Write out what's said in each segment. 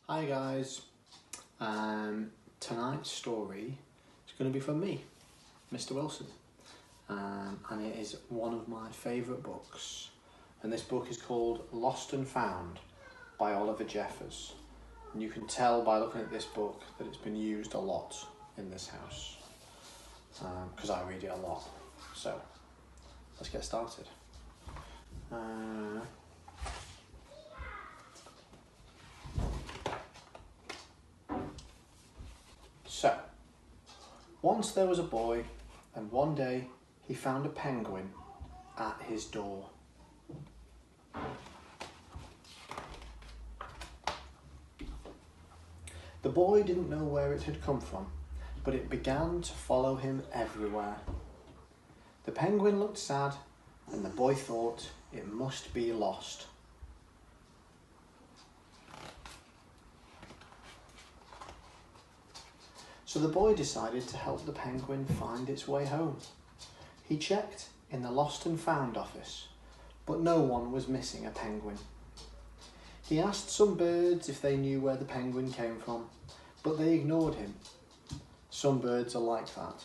Hi guys, tonight's story is going to be from me, Mr. Wilson, and it is one of my favourite books, and this book is called Lost and Found by Oliver Jeffers, and you can tell by looking at this book that it's been used a lot in this house, because I read it a lot. So let's get started. So, once there was a boy, and one day he found a penguin at his door. The boy didn't know where it had come from, but it began to follow him everywhere. The penguin looked sad, and the boy thought it must be lost. So the boy decided to help the penguin find its way home. He checked in the Lost and Found office, but no one was missing a penguin. He asked some birds if they knew where the penguin came from, but they ignored him. Some birds are like that.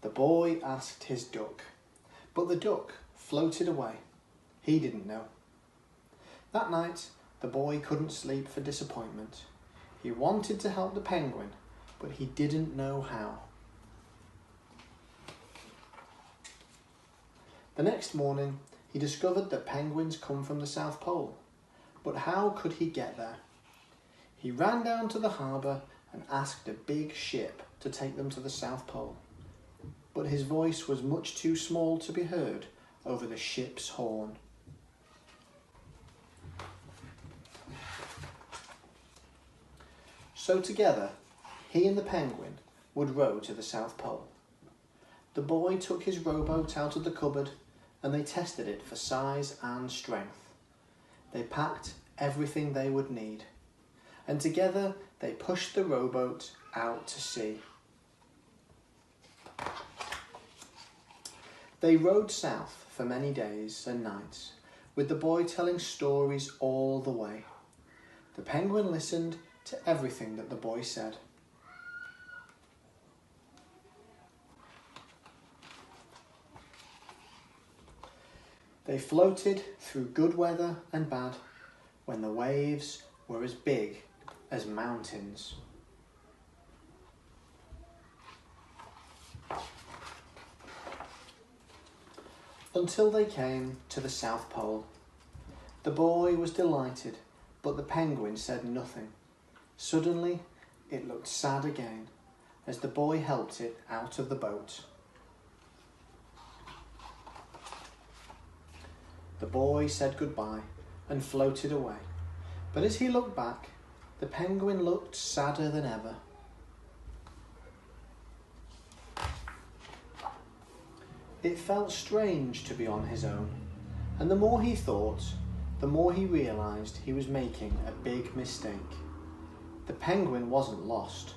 The boy asked his duck, but the duck floated away. He didn't know. That night, the boy couldn't sleep for disappointment. He wanted to help the penguin, but he didn't know how. The next morning, he discovered that penguins come from the South Pole, but how could he get there? He ran down to the harbour and asked a big ship to take them to the South Pole, but his voice was much too small to be heard over the ship's horn. So together, he and the penguin would row to the South Pole. The boy took his rowboat out of the cupboard and they tested it for size and strength. They packed everything they would need, and together they pushed the rowboat out to sea. They rowed south for many days and nights, with the boy telling stories all the way. The penguin listened to everything that the boy said. They floated through good weather and bad, when the waves were as big as mountains. Until they came to the South Pole. The boy was delighted, but the penguin said nothing. Suddenly, it looked sad again as the boy helped it out of the boat. The boy said goodbye and floated away, but as he looked back, the penguin looked sadder than ever. It felt strange to be on his own, and the more he thought, the more he realised he was making a big mistake. The penguin wasn't lost.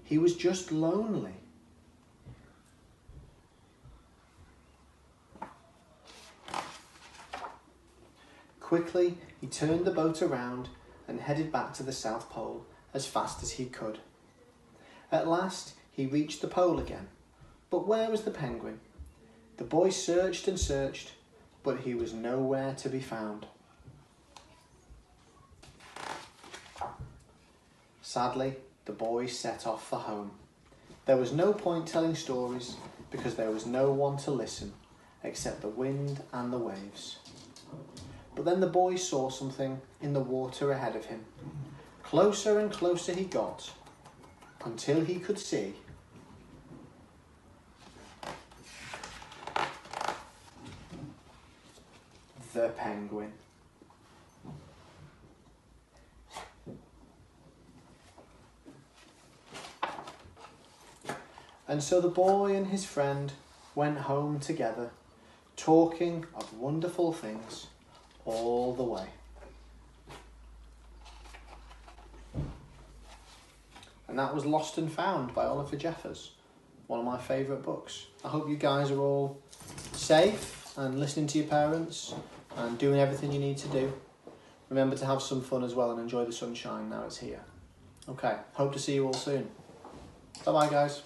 He was just lonely. Quickly, he turned the boat around and headed back to the South Pole as fast as he could. At last, he reached the pole again. But where was the penguin? The boy searched and searched, but he was nowhere to be found. Sadly, the boy set off for home. There was no point telling stories because there was no one to listen except the wind and the waves. But then the boy saw something in the water ahead of him. Closer and closer he got until he could see the penguin. And so the boy and his friend went home together, talking of wonderful things all the way. And that was Lost and Found by Oliver Jeffers, one of my favourite books. I hope you guys are all safe and listening to your parents and doing everything you need to do. Remember to have some fun as well and enjoy the sunshine now it's here. Okay, hope to see you all soon. Bye bye guys.